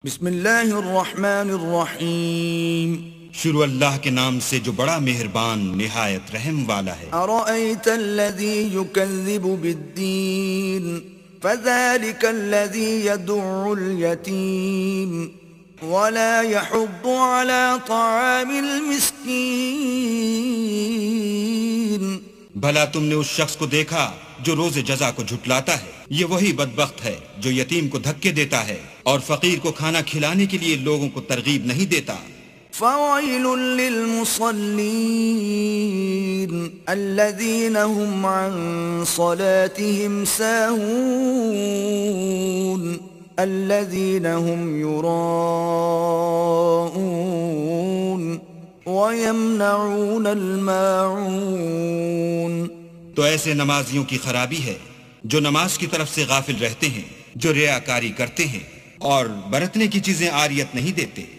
بسم اللہ الرحمن الرحیم شروع اللہ کے نام سے جو بڑا مہربان نہایت رحم والا ہے۔ ارأیت الذی یکذب بالدین فذلک الذی یدع الیتیم ولا يحض على طعام المسکین۔ بھلا تم نے اس شخص کو دیکھا جو روز جزا کو جھٹلاتا ہے؟ یہ وہی بدبخت ہے جو یتیم کو دھکے دیتا ہے اور فقیر کو کھانا کھلانے کے لیے لوگوں کو ترغیب نہیں دیتا۔ فویل للمصلین الذین هم عن صلاتهم ساہون الذین هم یراءون وَيَمْنَعُونَ الْمَاعُونَ۔ تو ایسے نمازیوں کی خرابی ہے جو نماز کی طرف سے غافل رہتے ہیں، جو ریاکاری کرتے ہیں اور برتنے کی چیزیں عاریت نہیں دیتے۔